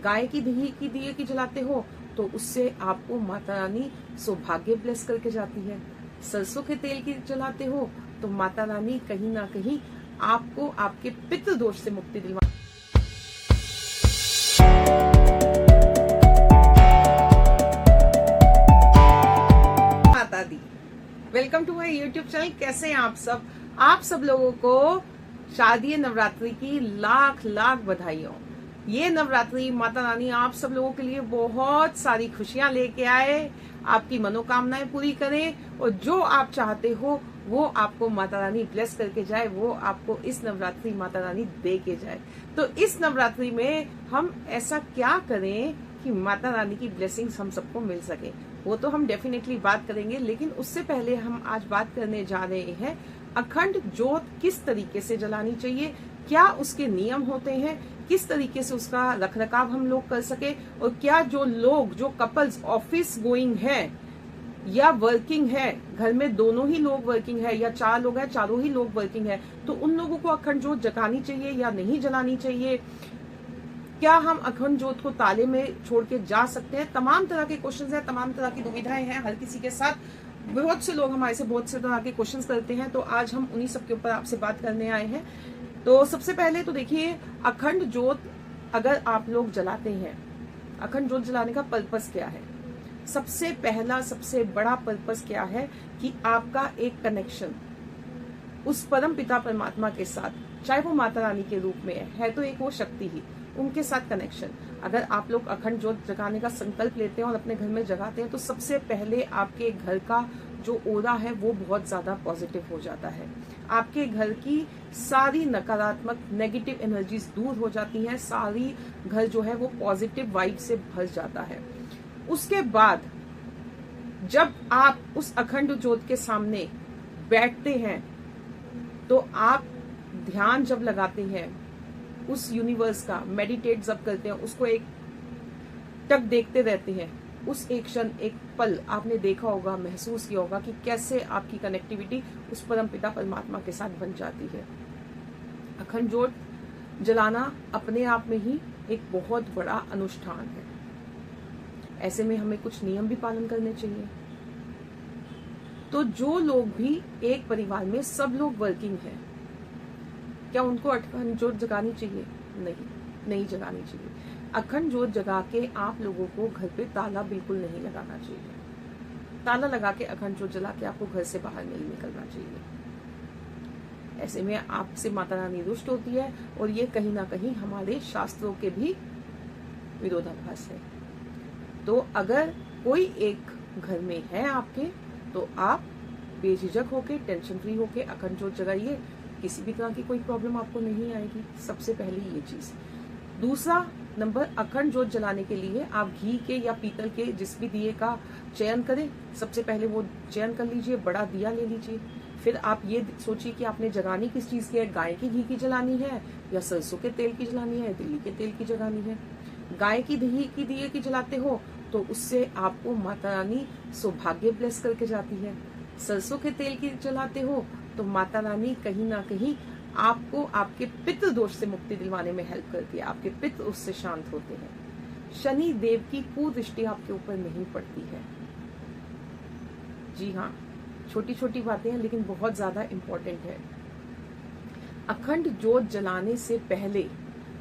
गाय की घी की दिए की जलाते हो तो उससे आपको माता रानी सौभाग्य ब्लेस करके जाती है। सरसों के तेल की जलाते हो तो माता रानी कहीं ना कहीं आपको आपके पितृ दोष से मुक्ति दिलवा। Mata Di, welcome to my YouTube channel. कैसे हैं आप सब लोगों को शारदीय नवरात्रि की लाख लाख बधाइयों। ये नवरात्रि माता रानी आप सब लोगों के लिए बहुत सारी खुशियां लेके आए, आपकी मनोकामनाएं पूरी करें और जो आप चाहते हो वो आपको माता रानी ब्लेस करके जाए, वो आपको इस नवरात्रि माता रानी दे के जाए। तो इस नवरात्रि में हम ऐसा क्या करें कि माता रानी की ब्लेसिंग्स हम सबको मिल सके, वो तो हम डेफिनेटली बात करेंगे। लेकिन उससे पहले हम आज बात करने जा रहे हैं अखंड ज्योत किस तरीके से जलानी चाहिए, क्या उसके नियम होते हैं, किस तरीके से उसका रखरखाव हम लोग कर सके, और क्या जो कपल्स ऑफिस गोइंग है या वर्किंग है, घर में दोनों ही लोग वर्किंग है या 4 लोग हैं चारों ही लोग वर्किंग है, तो उन लोगों को अखंड ज्योत जगानी चाहिए या नहीं जलानी चाहिए, क्या हम अखंड ज्योत को ताले में छोड़ के जा सकते हैं। तमाम तरह के क्वेश्चंस हैं, तमाम तरह की दुविधाएं हैं हर किसी के साथ। बहुत से लोग हमारे से बहुत से तरह के क्वेश्चंस करते हैं, तो आज हम उन्हीं सब के ऊपर आपसे बात करने आए हैं। तो सबसे पहले तो देखिए, अखंड ज्योत अगर आप लोग जलाते हैं, अखंड ज्योत जलाने का पर्पस क्या है। सबसे पहला सबसे बड़ा पर्पस क्या है कि आपका एक कनेक्शन उस परम पिता परमात्मा के साथ, चाहे वो माता रानी के रूप में है तो एक वो शक्ति ही, उनके साथ कनेक्शन। अगर आप लोग अखंड ज्योत जगाने का संकल्प लेते हैं और अपने घर में जगाते हैं तो सबसे पहले आपके घर का जो ओरा है वो बहुत ज्यादा पॉजिटिव हो जाता है। आपके घर की सारी नकारात्मक नेगेटिव एनर्जीज दूर हो जाती हैं, सारी घर जो है वो पॉजिटिव वाइब से भर जाता है। उसके बाद जब आप उस अखंड ज्योत के सामने बैठते हैं तो आप ध्यान जब लगाते हैं उस यूनिवर्स का, मेडिटेट जब करते हैं, उसको एक टक देखते रहते हैं, उस एक क्षण एक पल आपने देखा होगा, महसूस किया होगा कि कैसे आपकी कनेक्टिविटी उस परम पिता परमात्मा के साथ बन जाती है। अखंड ज्योत जलाना अपने आप में ही एक बहुत बड़ा अनुष्ठान है। ऐसे में हमें कुछ नियम भी पालन करने चाहिए। तो जो लोग भी एक परिवार में सब लोग वर्किंग हैं, क्या उनको अखंड ज्योत जगानी चाहिए? नहीं जगानी चाहिए। अखंड ज्योत जगा के आप लोगों को घर पे ताला बिल्कुल नहीं लगाना चाहिए। ताला लगा के अखंड ज्योत जला के आपको घर से बाहर नहीं निकलना चाहिए। ऐसे में आपसे माता रानी रुष्ट होती है और ये कहीं ना कहीं हमारे शास्त्रों के भी विरोधाभास है। तो अगर कोई एक घर में है आपके, तो आप बेझिझक होके, टेंशन फ्री होके अखंड ज्योत जगाइए, किसी भी तरह की कोई प्रॉब्लम आपको नहीं आएगी। सबसे पहले ये चीज। दूसरा नंबर, अखंड ज्योत जलाने के लिए आप घी के या पीतल के जिस भी दिए का चयन करें। सबसे पहले वो चयन कर लीजिए, बड़ा दिया ले लीजिए। फिर आप ये सोचिए कि आपने जगानी किस चीज की है, गाय की घी की जलानी है या सरसों के तेल की जलानी है, तिल्ली के तेल की जलानी है। गाय की घी की दिए की जलाते हो तो उससे आपको माता रानी सौभाग्य ब्लेस करके जाती है। सरसों के तेल की जलाते हो तो माता रानी कहीं ना कहीं आपको आपके पितृ दोष से मुक्ति दिलवाने में हेल्प करती है, आपके पितृ उससे शांत होते हैं। शनि देव की कुदृष्टि आपके ऊपर नहीं पड़ती है। जी हाँ, छोटी छोटी बातें हैं लेकिन बहुत ज्यादा इम्पोर्टेंट है। अखंड ज्योत जलाने से पहले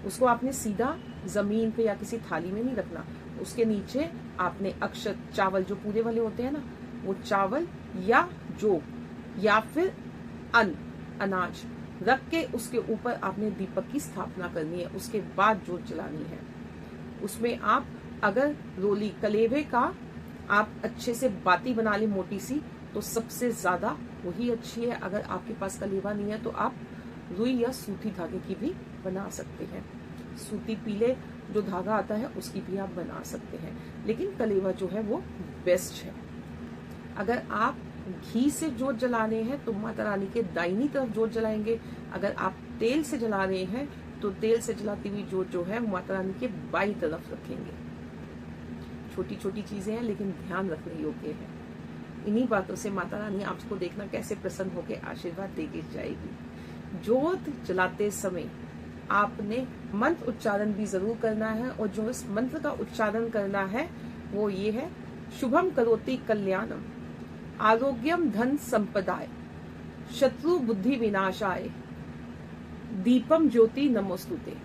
उसको आपने सीधा जमीन पे या किसी थाली में नहीं रखना। उसके नीचे आपने अक्षत, चावल जो पूरे वाले होते हैं ना, वो चावल या जौ या फिर अनाज रख के उसके ऊपर आपने दीपक की स्थापना करनी है। उसके बाद ज्योत जलानी है। उसमें आप अगर रोली कलेवे का आप अच्छे से बाती बना ले मोटी सी, तो सबसे ज्यादा वही अच्छी है। अगर आपके पास कलेवा नहीं है तो आप रुई या सूती धागे की भी बना सकते हैं। सूती पीले जो धागा आता है उसकी भी आप बना सकते हैं, लेकिन कलेवा जो है वो बेस्ट है। अगर आप घी से ज्योत जला रहे हैं तो माता रानी के दाहिनी तरफ ज्योत जलाएंगे। अगर आप तेल से जला रहे हैं तो तेल से जलाती हुई ज्योत जो है माता रानी के बाईं तरफ रखेंगे। छोटी छोटी चीजें हैं लेकिन ध्यान रखने योग्य है। इन्हीं बातों से माता रानी आपको देखना कैसे प्रसन्न होकर आशीर्वाद देगी जाएगी। ज्योत जलाते समय आपने मंत्र उच्चारण भी जरूर करना है। और जो इस मंत्र का उच्चारण करना है वो ये है, शुभम करोति कल्याणम, आरोग्यम धन संपदाय, शत्रु बुद्धि विनाशाय, दीपम ज्योति नमोस्तुते।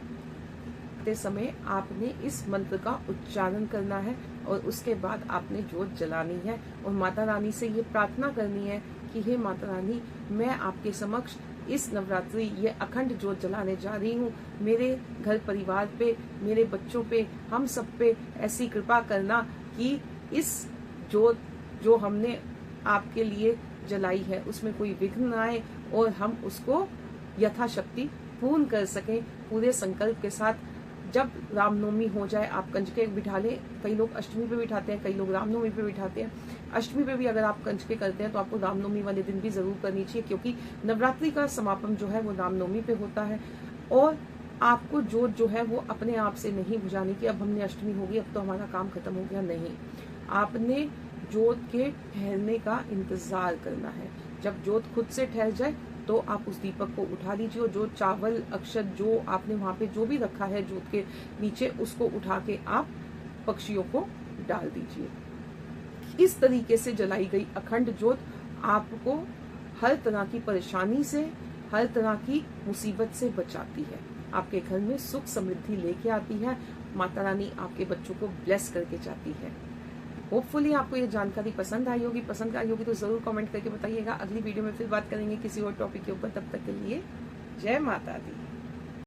समय आपने इस मंत्र का उच्चारण करना है और उसके बाद आपने ज्योत जलानी है और माता रानी से ये प्रार्थना करनी है कि हे माता रानी, मैं आपके समक्ष इस नवरात्रि ये अखंड ज्योत जलाने जा रही हूँ। मेरे घर परिवार पे, मेरे बच्चों पे, हम सब पे ऐसी कृपा करना कि इस ज्योत जो हमने आपके लिए जलाई है उसमें कोई विघ्न न आए और हम उसको यथाशक्ति पूर्ण कर सकें पूरे संकल्प के साथ। जब रामनवमी हो जाए आप कंजके बिठा लें। कई लोग अष्टमी पे बिठाते हैं, कई लोग रामनवमी पे बिठाते हैं। अष्टमी पे भी अगर आप कंजके करते हैं तो आपको रामनवमी वाले दिन भी जरूर करनी चाहिए, क्योंकि नवरात्रि का समापन जो है वो रामनवमी पे होता है। और आपको जोत जो है वो अपने आप से नहीं बुझाने की, अब हमने अष्टमी होगी अब तो हमारा काम खत्म हो गया, नहीं। आपने जोत के ठहरने का इंतजार करना है। जब जोत खुद से ठहर जाए तो आप उस दीपक को उठा लीजिए और जो चावल अक्षत जो आपने वहां पे जो भी रखा है जोत के नीचे, उसको उठा के आप पक्षियों को डाल दीजिए। इस तरीके से जलाई गई अखंड ज्योत आपको हर तरह की परेशानी से, हर तरह की मुसीबत से बचाती है, आपके घर में सुख समृद्धि लेके आती है। माता रानी आपके बच्चों को ब्लेस करके जाती है। होपफुली आपको ये जानकारी पसंद आई होगी। पसंद आई होगी तो जरूर कमेंट करके बताइएगा। अगली वीडियो में फिर बात करेंगे किसी और टॉपिक के ऊपर। तब तक के लिए जय माता दी।